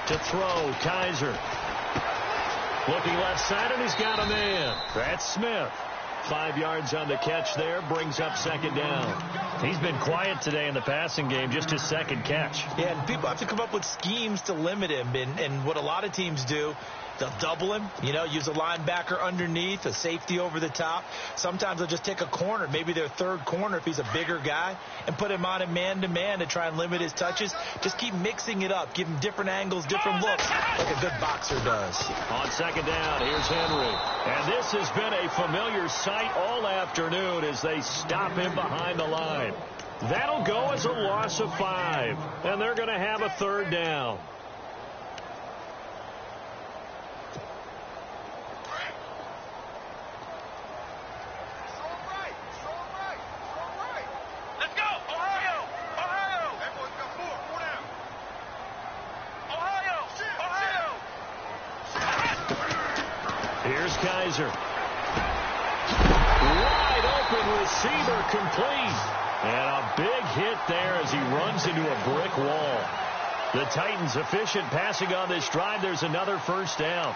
[SPEAKER 2] To throw, Kaiser. Looking left side, and he's got a man. That's Smith. 5 yards on the catch there, brings up second down.
[SPEAKER 5] He's been quiet today in the passing game, just his second catch.
[SPEAKER 3] Yeah, and people have to come up with schemes to limit him. And what a lot of teams do, they'll double him, use a linebacker underneath, a safety over the top. Sometimes they'll just take a corner, maybe their third corner if he's a bigger guy, and put him on a man-to-man to try and limit his touches. Just keep mixing it up, give him different angles, different looks, like a good boxer does.
[SPEAKER 2] On second down, here's Henry. And this has been a familiar sight all afternoon as they stop him behind the line. That'll go as a loss of 5, and they're going to have a third down. Here's Kaiser. Wide open receiver complete. And a big hit there as he runs into a brick wall. The Titans efficient passing on this drive. There's another first down.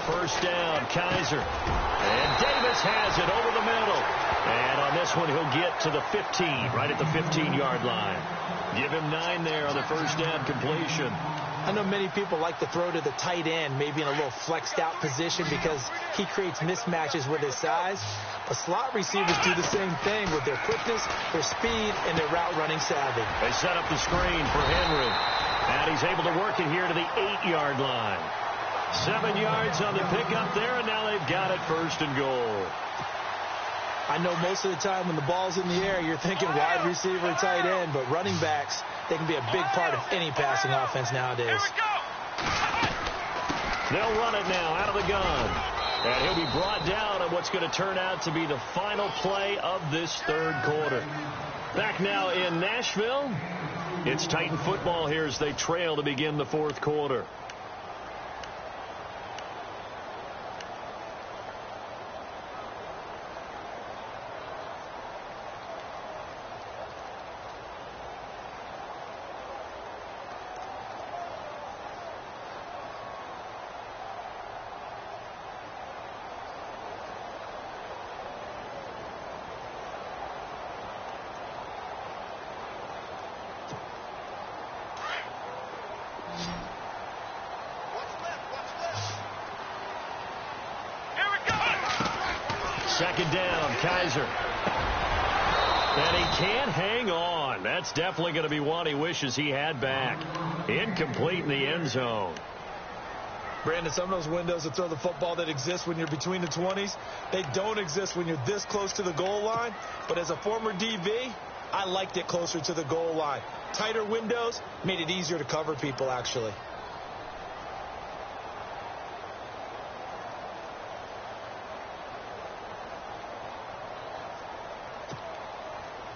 [SPEAKER 2] First down, Kaiser. And Davis has it over the middle. And on this one, he'll get to the 15, right at the 15-yard line. Give him 9 there on the first down completion.
[SPEAKER 3] I know many people like to throw to the tight end, maybe in a little flexed out position because he creates mismatches with his size. But slot receivers do the same thing with their quickness, their speed, and their route running savvy.
[SPEAKER 2] They set up the screen for Henry. And he's able to work it here to the 8-yard line. 7 yards on the pickup there, and now they've got it first and goal.
[SPEAKER 3] I know most of the time when the ball's in the air, you're thinking wide receiver, tight end, but running backs, they can be a big part of any passing offense nowadays.
[SPEAKER 2] They'll run it now out of the gun. And he'll be brought down on what's going to turn out to be the final play of this third quarter. Back now in Nashville, it's Titan football here as they trail to begin the fourth quarter. Second down, Kaiser. And he can't hang on. That's definitely going to be one he wishes he had back. Incomplete in the end zone.
[SPEAKER 3] Brandon, some of those windows to throw the football that exist when you're between the 20s, they don't exist when you're this close to the goal line. But as a former DB, I liked it closer to the goal line. Tighter windows made it easier to cover people, actually.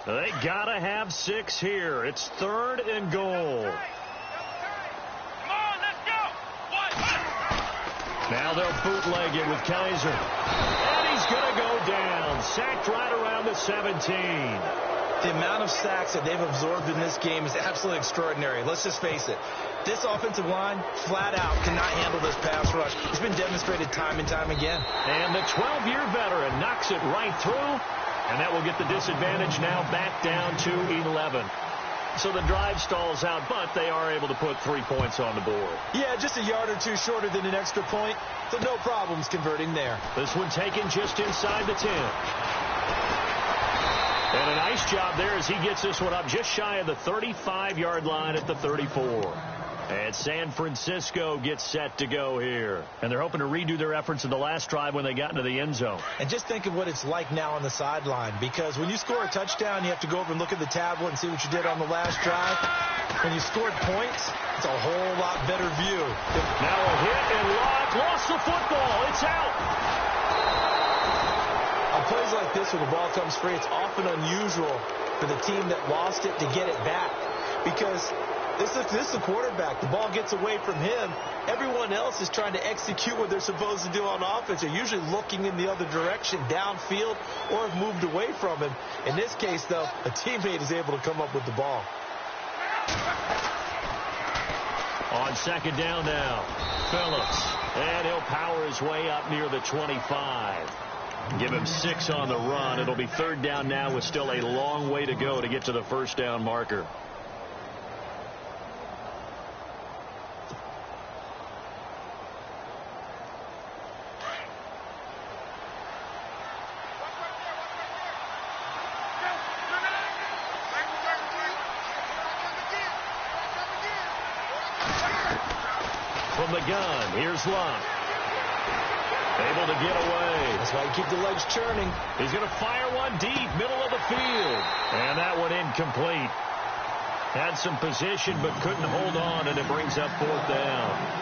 [SPEAKER 2] They got to have 6 here. It's third and goal.
[SPEAKER 4] Come on, let's go.
[SPEAKER 2] Now they'll bootleg it with Kaiser. And he's going to go sacked right around the 17.
[SPEAKER 3] The amount of sacks that they've absorbed in this game is absolutely extraordinary. Let's just face it. This offensive line, flat out, cannot handle this pass rush. It's been demonstrated time and time again.
[SPEAKER 2] And the 12-year veteran knocks it right through, and that will get the disadvantage now back down to 11. So the drive stalls out, but they are able to put 3 points on the board.
[SPEAKER 3] Yeah, just a yard or two shorter than an extra point, so no problems converting there.
[SPEAKER 2] This one taken just inside the 10. And a nice job there as he gets this one up just shy of the 35-yard line at the 34. And San Francisco gets set to go here. And they're hoping to redo their efforts in the last drive when they got into the end zone.
[SPEAKER 3] And just think of what it's like now on the sideline, because when you score a touchdown, you have to go over and look at the tablet and see what you did on the last drive. When you scored points, it's a whole lot better view.
[SPEAKER 2] Now a hit and lost the football. It's out.
[SPEAKER 3] On plays like this, when the ball comes free, it's often unusual for the team that lost it to get it back, because this is the quarterback. The ball gets away from him. Everyone else is trying to execute what they're supposed to do on offense. They're usually looking in the other direction, downfield, or have moved away from him. In this case, though, a teammate is able to come up with the ball.
[SPEAKER 2] On second down now, Phillips. And he'll power his way up near the 25. Give him 6 on the run. It'll be third down now with still a long way to go to get to the first down marker. From the gun, here's Luck. Able to get away.
[SPEAKER 3] That's why you keep the legs churning.
[SPEAKER 2] He's going to fire one deep, middle of the field. And that one incomplete. Had some position, but couldn't hold on, and it brings up fourth down.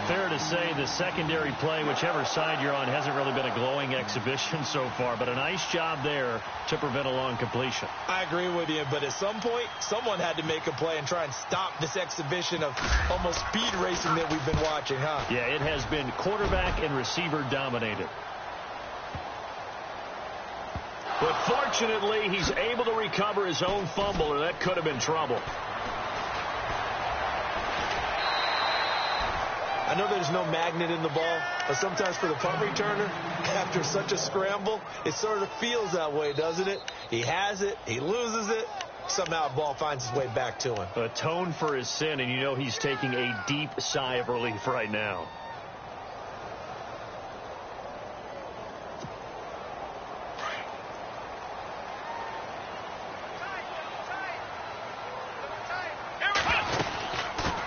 [SPEAKER 2] Fair to say the secondary play, whichever side you're on, hasn't really been a glowing exhibition so far, but a nice job there to prevent a long completion.
[SPEAKER 3] I agree with you, but at some point, someone had to make a play and try and stop this exhibition of almost speed racing that we've been watching, huh?
[SPEAKER 2] Yeah, it has been quarterback and receiver dominated. But fortunately, he's able to recover his own fumble, or that could have been trouble.
[SPEAKER 3] I know there's no magnet in the ball, but sometimes for the punt returner, after such a scramble, it sort of feels that way, doesn't it? He has it, he loses it, somehow the ball finds its way back to him.
[SPEAKER 2] Atone for his sin, and you know he's taking a deep sigh of relief right now.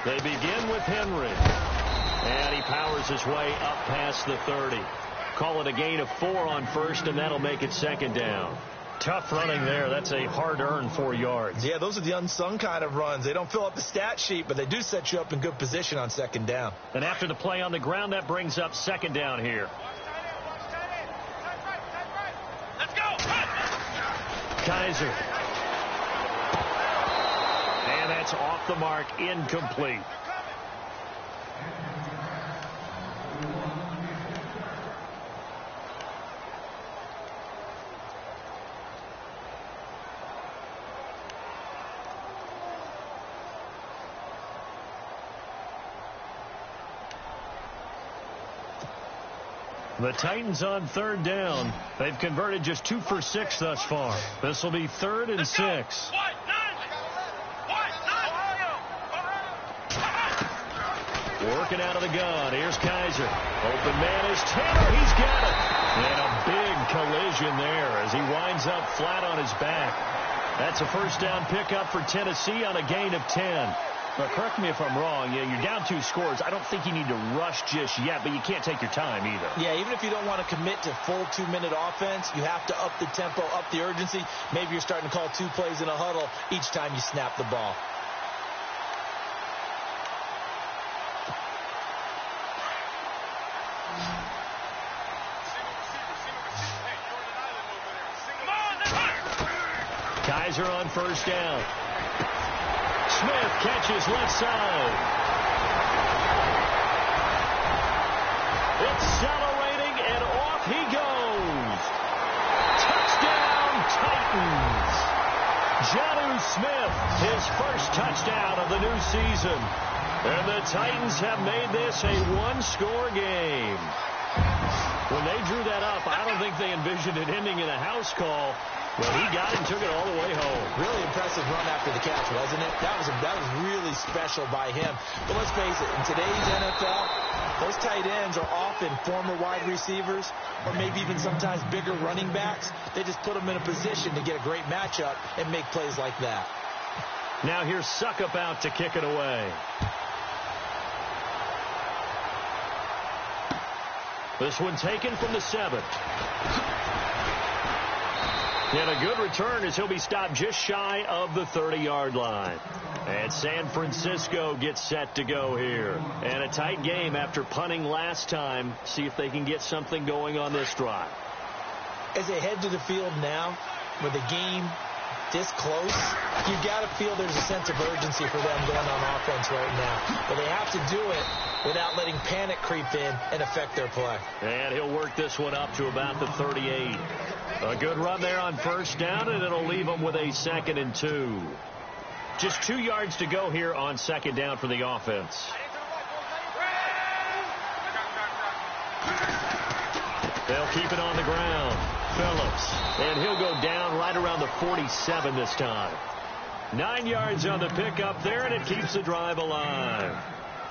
[SPEAKER 2] They begin with Henry. And he powers his way up past the 30. Call it a gain of 4 on first, and that'll make it second down. Tough running there. That's a hard-earned 4 yards.
[SPEAKER 3] Yeah, those are the unsung kind of runs. They don't fill up the stat sheet, but they do set you up in good position on second down.
[SPEAKER 2] And after the play on the ground, that brings up second down here.
[SPEAKER 4] Let's go.
[SPEAKER 2] Kaiser. And that's off the mark, incomplete. The Titans on third down. They've converted just 2 for 6 thus far. This will be 3rd and 6. Working out of the gun. Here's Kaiser. Open man is Taylor. He's got it. And a big collision there as he winds up flat on his back. That's a first down pickup for Tennessee on a gain of 10. But correct me if I'm wrong. Yeah, you're down 2 scores. I don't think you need to rush just yet, but you can't take your time either.
[SPEAKER 3] Yeah, even if you don't want to commit to full 2-minute offense, you have to up the tempo, up the urgency. Maybe you're starting to call 2 plays in a huddle each time you snap the ball.
[SPEAKER 2] Kaiser on first down. Smith catches left side. Accelerating, and off he goes. Smith, his first touchdown of the new season. And the Titans have made this a one-score game. When they drew that up, I don't think they envisioned it ending in a house call. Well, he got it and took it all the way home.
[SPEAKER 3] Really impressive run after the catch, wasn't it? That was really special by him. But let's face it, in today's NFL, those tight ends are often former wide receivers or maybe even sometimes bigger running backs. They just put them in a position to get a great matchup and make plays like that.
[SPEAKER 2] Now here's Suckup out to kick it away. This one taken from the 7. And a good return as he'll be stopped just shy of the 30-yard line. And San Francisco gets set to go here. And a tight game after punting last time. See if they can get something going on this drive.
[SPEAKER 3] As they head to the field now, with the game this close, you got to feel there's a sense of urgency for them going on offense right now. But they have to do it without letting panic creep in and affect their play.
[SPEAKER 2] And he'll work this one up to about the 38. A good run there on first down, and it'll leave them with a 2nd and 2. Just 2 yards to go here on 2nd down for the offense. They'll keep it on the ground. Phillips. And he'll go down right around the 47 this time. 9 yards on the pickup there, and it keeps the drive alive.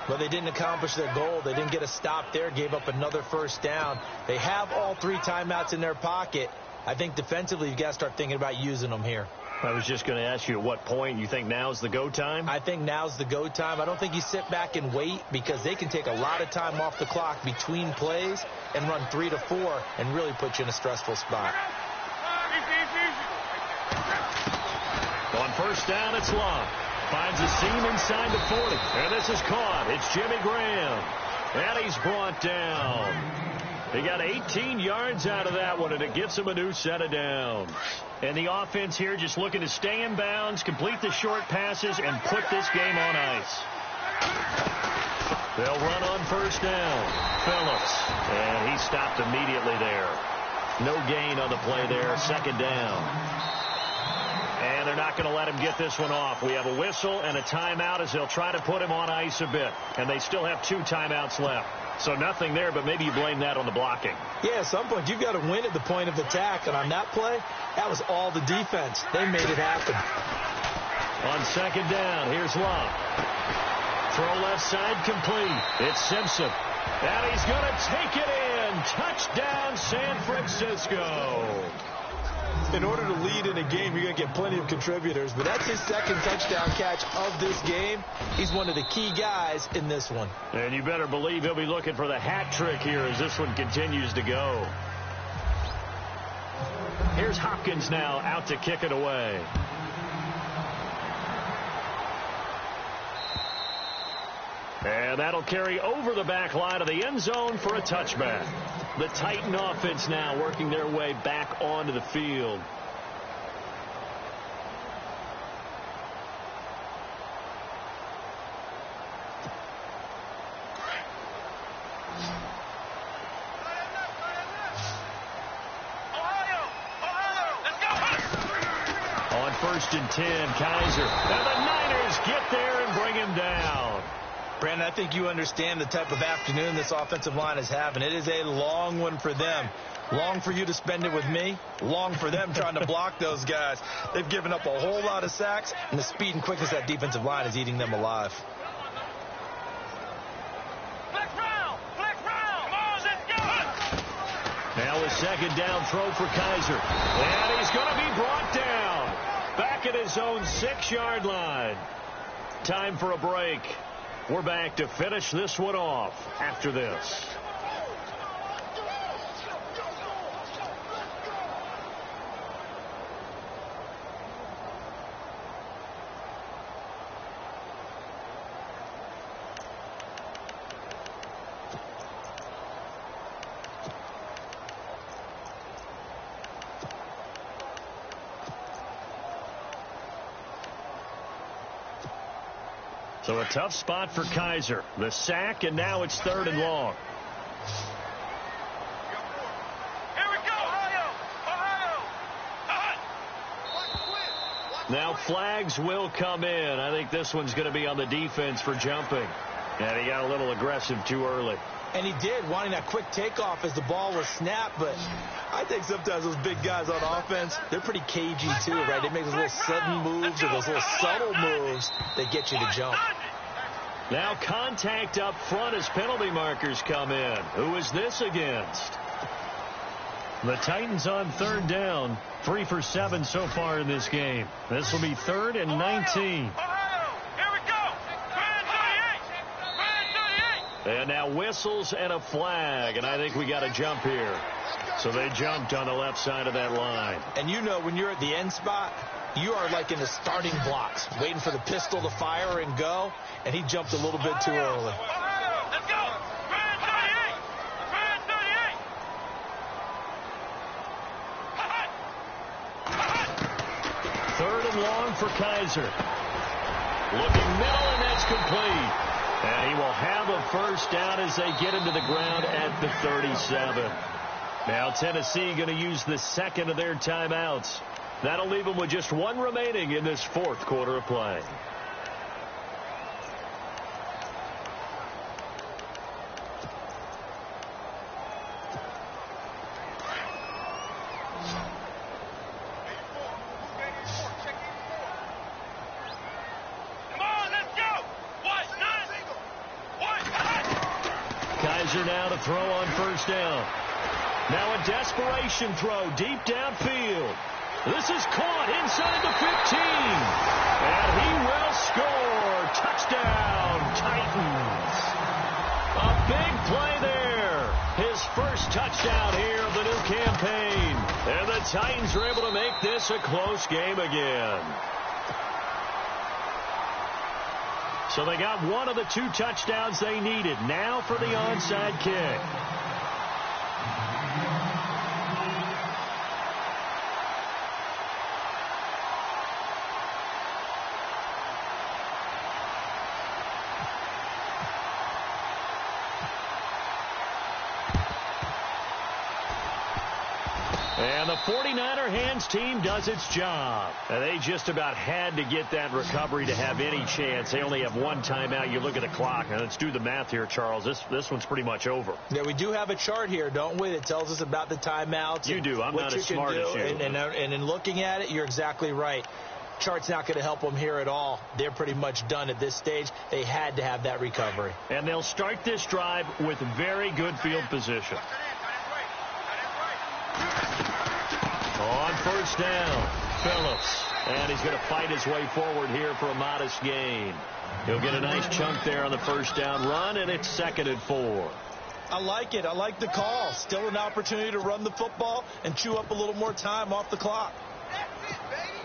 [SPEAKER 3] Well, they didn't accomplish their goal. They didn't get a stop there, gave up another first down. They have all 3 timeouts in their pocket. I think defensively you've got to start thinking about using them here.
[SPEAKER 2] I was just going to ask you at what point you think now's the go time?
[SPEAKER 3] I think now's the go time. I don't think you sit back and wait because they can take a lot of time off the clock between plays and run 3 to 4 and really put you in a stressful spot.
[SPEAKER 2] On first down, it's Love. Finds a seam inside the 40. And this is caught. It's Jimmy Graham. And he's brought down. He got 18 yards out of that one, and it gets him a new set of downs. And the offense here just looking to stay in bounds, complete the short passes, and put this game on ice. They'll run on first down. Phillips. And he stopped immediately there. No gain on the play there. 2nd down. And they're not going to let him get this one off. We have a whistle and a timeout as they'll try to put him on ice a bit. And they still have 2 timeouts left. So nothing there, but maybe you blame that on the blocking.
[SPEAKER 3] Yeah, at some point you've got to win at the point of attack. And on that play, that was all the defense. They made it happen.
[SPEAKER 2] On 2nd down, here's Love. Throw left side complete. It's Simpson. And he's going to take it in. Touchdown, San Francisco.
[SPEAKER 3] In order to lead in a game, you're going to get plenty of contributors. But that's his 2nd touchdown catch of this game. He's one of the key guys in this one.
[SPEAKER 2] And you better believe he'll be looking for the hat trick here as this one continues to go. Here's Hopkins now out to kick it away. And that'll carry over the back line of the end zone for a touchback. The Titan offense now working their way back onto the field. On 1st and 10, Kaiser. And the Niners get there and bring him down.
[SPEAKER 3] Brandon, I think you understand the type of afternoon this offensive line is having. It is a long one for them. Long for you to spend it with me. Long for them trying to block those guys. They've given up a whole lot of sacks, and the speed and quickness of that defensive line is eating them alive.
[SPEAKER 2] Now a 2nd down throw for Kaiser. And he's going to be brought down. Back at his own 6-yard line. Time for a break. We're back to finish this one off after this. So a tough spot for Kaiser. The sack, and now it's 3rd and long.
[SPEAKER 4] Here we go, Ohio!
[SPEAKER 2] Now flags will come in. I think this one's going to be on the defense for jumping. And he got a little aggressive too early.
[SPEAKER 3] And he did, wanting that quick takeoff as the ball was snapped. But I think sometimes those big guys on offense, they're pretty cagey too, right? They make those little sudden moves or those little subtle moves that get you to jump.
[SPEAKER 2] Now contact up front as penalty markers come in. Who is this against? The Titans on third down. 3 for 7 so far in this game. This will be 3rd and 19. And now whistles and a flag, and I think we got a jump here. So they jumped on the left side of that line.
[SPEAKER 3] And you know when you're at the end spot, you are like in the starting blocks, waiting for the pistol to fire and go, and he jumped a little bit too early.
[SPEAKER 4] Let's go!
[SPEAKER 2] 3rd and long for Kaiser. Looking middle, and that's complete. And he will have a first down as they get him to the ground at the 37. Now Tennessee going to use the second of their timeouts. That'll leave them with just one remaining in this 4th quarter of play. Kaiser now to throw on first down. Now a desperation throw deep downfield. This is caught inside the 15. And he will score. Touchdown, Titans. A big play there. His first touchdown here of the new campaign. And the Titans are able to make this a close game again. So they got one of the 2 touchdowns they needed. Now for the onside kick. And the 49er hands team does its job. And they just about had to get that recovery to have any chance. They only have one timeout. You look at the clock. And let's do the math here, Charles. This one's pretty much over.
[SPEAKER 3] Yeah, we do have a chart here, don't we, that tells us about the timeouts.
[SPEAKER 2] You do. I'm not as smart as you.
[SPEAKER 3] And in looking at it, you're exactly right. Chart's not going to help them here at all. They're pretty much done at this stage. They had to have that recovery.
[SPEAKER 2] And they'll start this drive with very good field position. On first down, Phillips. And he's going to fight his way forward here for a modest gain. He'll get a nice chunk there on the first down run, and it's 2nd and 4.
[SPEAKER 3] I like it. I like the call. Still an opportunity to run the football and chew up a little more time off the clock.
[SPEAKER 4] That's it, baby.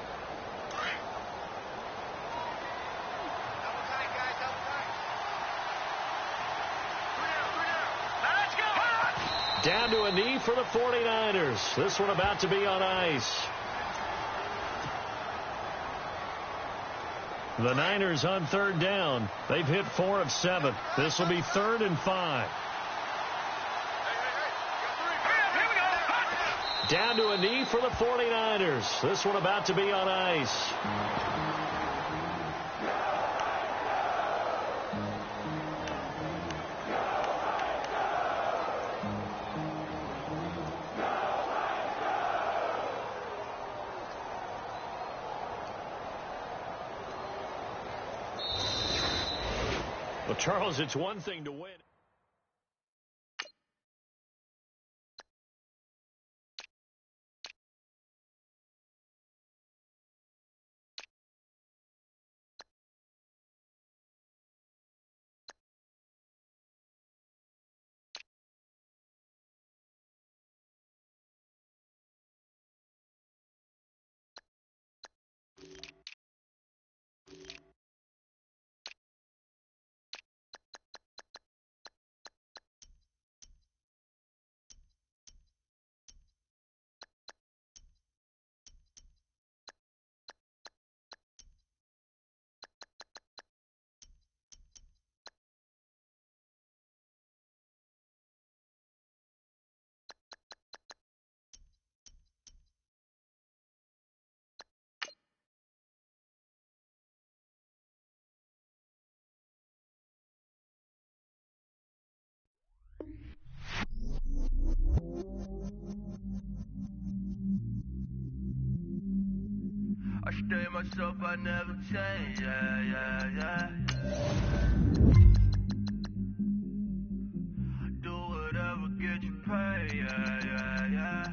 [SPEAKER 2] Down to a knee for the 49ers. This one about to be on ice. The Niners on third down. They've hit 4 of 7. This will be 3rd and 5. Down to a knee for the 49ers. This one about to be on ice. Well, Charles, it's one thing to win.
[SPEAKER 6] stay myself, I never change, yeah. Do whatever, get you paid, yeah.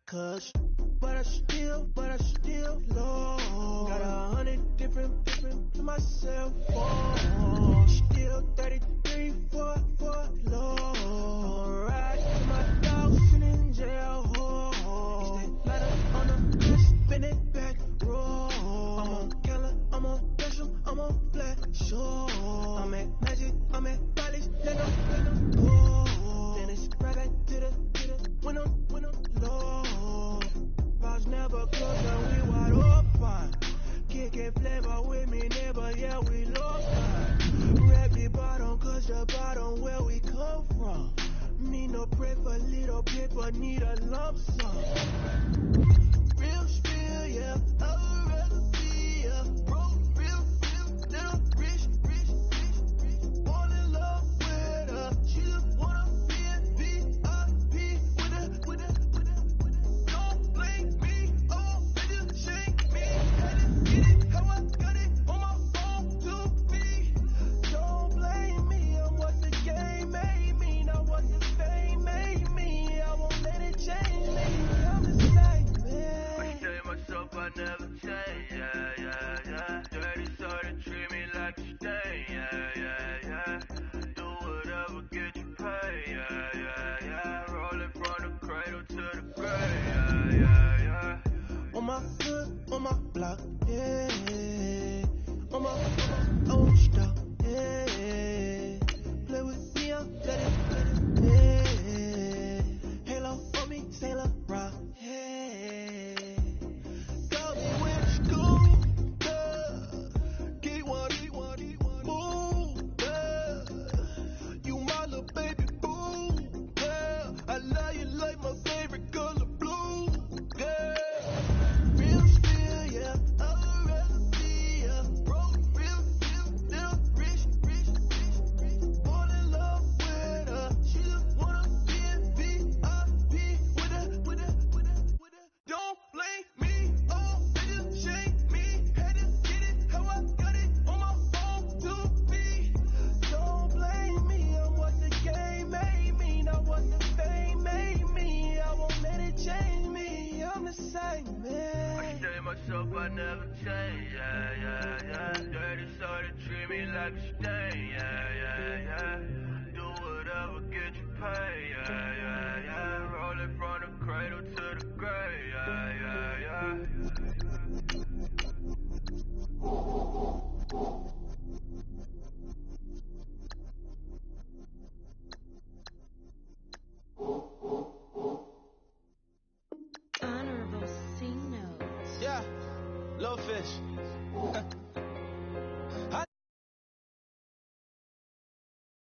[SPEAKER 7] Cause, but I still low. Got 100 different to myself. Oh, still 33 for low. I'ma ride to my dog sitting in jail. Oh, it's that letter on the wrist, spin it back, roll. I'm on Keller, I'm on Gresham, I'm on Flat Shore. I'm at Magic, I'm at Bally's, let them go. Then it's right back to the when I'm low. Bars never close when we wide open. Kicking flavor with me, neighbor, yeah, we low fine. Rap the bottom, cause the bottom where we come from. Need no bread for little paper, need a lump sum. Real spill, yeah, I would rather be, yeah. Broke, real, little rich. Fall in love with her, she just wanna be a VIP with a. Don't blame me, oh, nigga, shake me. Had to get it, how I got it on my phone to be. Don't blame me, I'm what the game made me, not what the fame made me. I won't let it change me, I'm the same, man.
[SPEAKER 6] I stay myself, I never change, yeah. Dirty sorta treat me like a stain, yeah. Do whatever, get you paid, yeah. Rolling from the cradle to the grave, yeah.
[SPEAKER 7] On my hood, on my block, yeah. On my I won't stop, yeah. Play with me, I'll let it, yeah. Halo on me, Sailor Rock, yeah. Got me with school, yeah. Get one, move, yeah. You my little baby boo, yeah. I love you like my favorite color blue, yeah. Real spill, yeah, I would rather be, yeah. Broke, real, little rich. Fall in love with her, she just wanna be a VIP with a. Don't blame me, oh, nigga, shake me. Had to get it, how I got it on my phone to be. Don't blame me, I'm what the game made me, not what the fame made me. I won't let it change me, I'm the same, man.
[SPEAKER 6] I stay myself, I never change, yeah. Dirty sorta treat me like a stain, yeah. Do whatever, get you paid, yeah. Rolling from the cradle to the grave, yeah.
[SPEAKER 8] Honorable C notes.
[SPEAKER 3] Yeah, low fish.